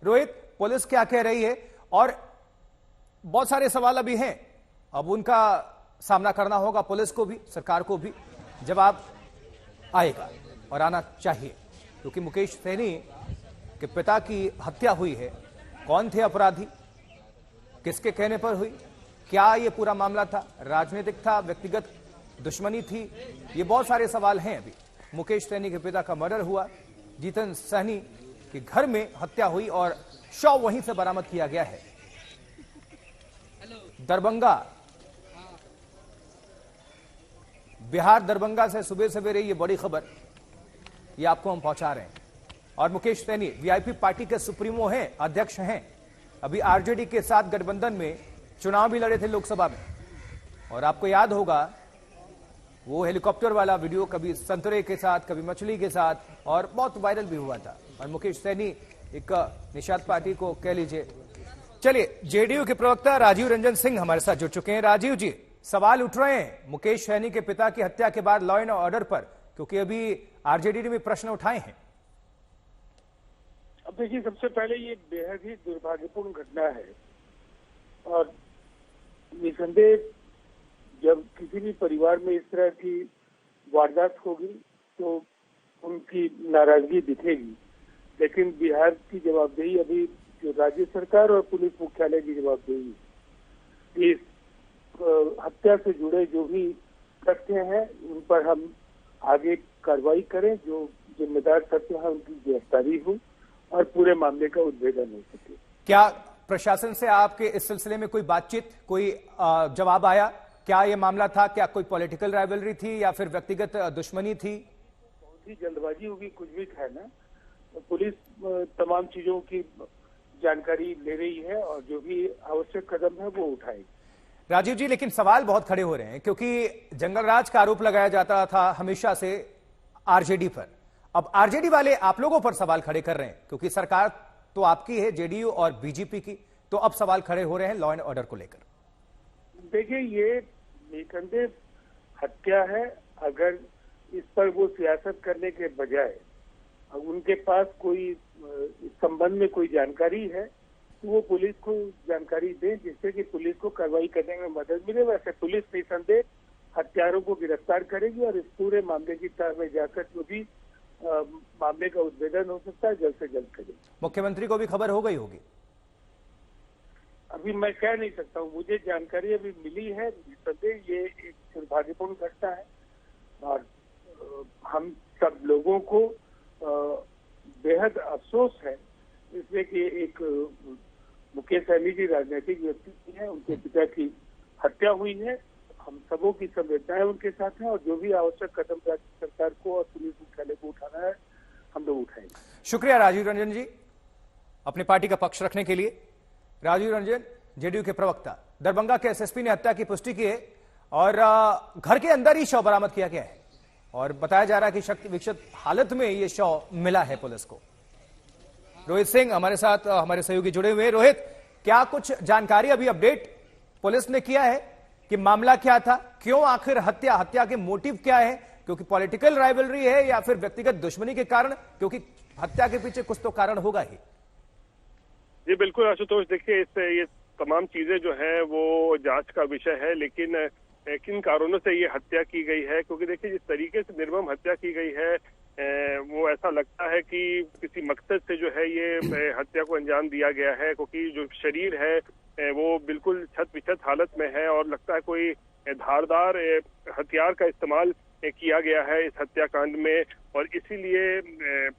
Rohit, police क्या कह रही है? और बहुत सारे सवाल अभी हैं, अब उनका सामना करना होगा पुलिस को भी, सरकार को भी। जवाब आएगा और आना चाहिए, क्योंकि मुकेश सैनी के पिता की हत्या हुई है। कौन थे अपराधी, किसके कहने पर हुई, क्या यह पूरा मामला था, राजनीतिक था, व्यक्तिगत दुश्मनी थी, ये बहुत सारे सवाल हैं। अभी मुकेश सैनी के पिता का मर्डर हुआ, जीतन सहनी के घर में हत्या हुई और शव वहीं से बरामद किया गया है। दरभंगा, बिहार दरभंगा से सुबह सवेरे ये बड़ी खबर ये आपको हम पहुंचा रहे हैं। और मुकेश सैनी वीआईपी पार्टी के सुप्रीमो हैं, अध्यक्ष हैं। अभी आरजेडी के साथ गठबंधन में चुनाव भी लड़े थे लोकसभा में। और आपको याद होगा वो हेलीकॉप्टर वाला वीडियो, कभी संतरे के साथ, कभी मछली के साथ, और बहुत वायरल भी हुआ था। और मुकेश सैनी एक निषाद पार्टी को कह लीजिए। चलिए, जेडीयू के प्रवक्ता राजीव रंजन सिंह हमारे साथ जुड़ चुके हैं। राजीव जी, सवाल उठ रहे हैं मुकेश सैनी के पिता की हत्या के बाद लॉ एंड ऑर्डर पर, क्योंकि अभी आरजेडी ने भी प्रश्न उठाए हैं। अब देखिए, सबसे पहले ये बेहद ही दुर्भाग्यपूर्ण घटना है और निसंदेह जब किसी भी परिवार में इस तरह की वारदात होगी तो उनकी नाराजगी दिखेगी। लेकिन बिहार की जवाबदेही अभी जो राज्य सरकार और पुलिस मुख्यालय की जवाबदेही, इस हत्या से जुड़े जो भी तथ्य हैं उन पर हम आगे कार्रवाई करें, जो जिम्मेदार तथ्य है उनकी गिरफ्तारी हो और पूरे मामले का उद्भेदन हो सके। क्या प्रशासन से आपके इस सिलसिले में कोई बातचीत, कोई जवाब आया? क्या ये मामला था, क्या कोई पॉलिटिकल राइवलरी थी या फिर व्यक्तिगत दुश्मनी थी? बहुत ही जल्दबाजी होगी, कुछ भी है ना। तो पुलिस तमाम चीजों की जानकारी ले रही है और जो भी आवश्यक कदम है वो उठाएगी। राजीव जी, लेकिन सवाल बहुत खड़े हो रहे हैं, क्योंकि जंगलराज का आरोप लगाया जाता था हमेशा से आरजेडी पर। अब आरजेडी वाले आप लोगों पर सवाल खड़े कर रहे हैं, क्योंकि सरकार तो आपकी है, जेडीयू और बीजेपी की, तो अब सवाल खड़े हो रहे हैं लॉ एंड ऑर्डर को लेकर। देखिए, ये निसंदेह हत्या है। अगर इस पर वो सियासत करने के बजाय उनके पास कोई इस संबंध में कोई जानकारी है तो वो पुलिस को जानकारी दें, जिससे कि पुलिस को कार्रवाई करने में मदद मिले। वैसे पुलिस निसंदेह हत्यारों को गिरफ्तार करेगी और इस पूरे मामले की तह में जाकर जो भी मामले का उद्भेदन हो सकता है जल्द से जल्द करेगी। मुख्यमंत्री को भी खबर हो गई होगी? अभी मैं कह नहीं सकता हूँ, मुझे जानकारी अभी मिली है। निसंदेह ये एक दुर्भाग्यपूर्ण घटना है और हम सब लोगों को बेहद अफसोस है इसलिए कि एक मुकेश सैनी जी राजनीतिक व्यक्ति हैं, उनके पिता की हत्या हुई है। हम सबों की संवेदनाएं उनके साथ हैं और जो भी आवश्यक कदम राज्य सरकार को और पुलिस मुख्यालय को उठाना है हम लोग उठाएंगे। शुक्रिया राजीव रंजन जी, अपनी पार्टी का पक्ष रखने के लिए। राजीव रंजन, जेडीयू के प्रवक्ता। दरभंगा के एसएसपी ने हत्या की पुष्टि की है और घर के अंदर ही शव बरामद किया गया है और बताया जा रहा है कि शक्ति विक्षत हालत में यह शव मिला है पुलिस को। रोहित सिंह हमारे साथ, हमारे सहयोगी जुड़े हुए। रोहित, क्या कुछ जानकारी अभी अपडेट पुलिस ने किया है कि मामला क्या था, क्यों आखिर हत्या के मोटिव क्या है? क्योंकि पॉलिटिकल राइवलरी है या फिर व्यक्तिगत दुश्मनी के कारण? क्योंकि हत्या के पीछे कुछ तो कारण होगा ही। जी बिल्कुल आशुतोष, देखिए ये तमाम चीजें जो है वो जांच का विषय है, लेकिन किन कारणों से ये हत्या की गई है, क्योंकि देखिए जिस तरीके से निर्मम हत्या की गई है वो ऐसा लगता है कि किसी मकसद से जो है ये हत्या को अंजाम दिया गया है, क्योंकि जो शरीर है वो बिल्कुल छत विछत हालत में है और लगता है कोई धारदार हथियार का इस्तेमाल किया गया है इस हत्याकांड में। और इसीलिए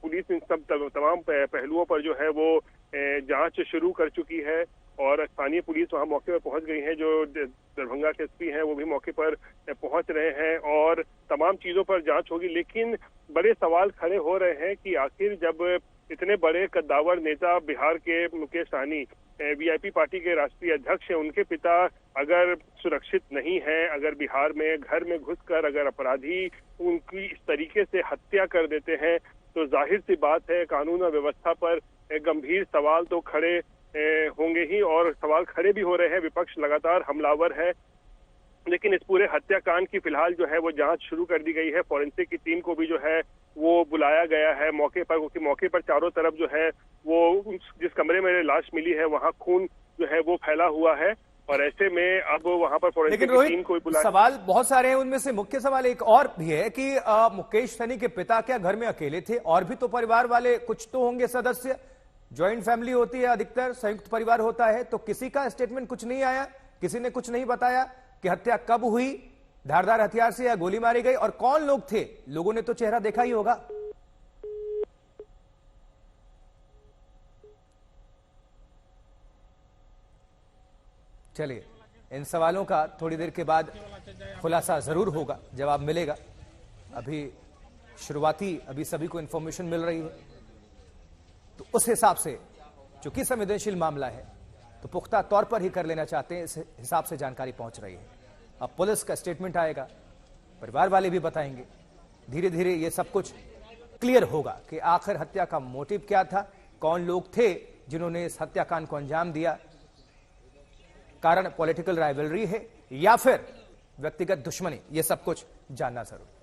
पुलिस इन सब तमाम पहलुओं पर जो है वो जांच शुरू कर चुकी है और स्थानीय पुलिस वहां मौके पर पहुंच गई है। जो दरभंगा के एसपी हैं वो भी मौके पर पहुंच रहे हैं और तमाम चीजों पर जांच होगी। लेकिन बड़े सवाल खड़े हो रहे हैं कि आखिर जब इतने बड़े कद्दावर नेता बिहार के मुकेश सहनी वीआईपी पार्टी के राष्ट्रीय अध्यक्ष हैं, उनके पिता अगर सुरक्षित नहीं है, अगर बिहार में घर में घुसकर अगर अपराधी उनकी इस तरीके से हत्या कर देते हैं, तो जाहिर सी बात है कानून और व्यवस्था पर गंभीर सवाल तो खड़े होंगे ही और सवाल खड़े भी हो रहे हैं। विपक्ष लगातार हमलावर है, लेकिन इस पूरे हत्याकांड की फिलहाल जो है वो जांच शुरू कर दी गई है। फॉरेंसिक की टीम को भी जो है वो बुलाया गया है मौके पर, क्योंकि मौके पर चारों तरफ जो है वो जिस कमरे में लाश मिली है वहां खून जो है वो फैला हुआ है, और ऐसे में अब वहां पर फोरेंसिक टीम को बुलाया। सवाल बहुत सारे हैं, उनमें से मुख्य सवाल एक और भी है कि मुकेश सैनी के पिता क्या घर में अकेले थे? और भी तो परिवार वाले कुछ तो होंगे सदस्य, ज्वाइंट फैमिली होती है, अधिकतर संयुक्त परिवार होता है, तो किसी का स्टेटमेंट कुछ नहीं आया, किसी ने कुछ नहीं बताया कि हत्या कब हुई, धारदार हथियार से या गोली मारी गई, और कौन लोग थे? लोगों ने तो चेहरा देखा ही होगा। चलिए, इन सवालों का थोड़ी देर के बाद खुलासा जरूर होगा, जवाब मिलेगा। अभी शुरुआती अभी सभी को इंफॉर्मेशन मिल रही है, तो उस हिसाब से चूंकि संवेदनशील मामला है तो पुख्ता तौर पर ही कर लेना चाहते हैं, इस हिसाब से जानकारी पहुंच रही है। अब पुलिस का स्टेटमेंट आएगा, परिवार वाले भी बताएंगे, धीरे धीरे ये सब कुछ क्लियर होगा कि आखिर हत्या का मोटिव क्या था, कौन लोग थे जिन्होंने इस हत्याकांड को अंजाम दिया, कारण पॉलिटिकल राइवलरी है या फिर व्यक्तिगत दुश्मनी, ये सब कुछ जानना जरूरी।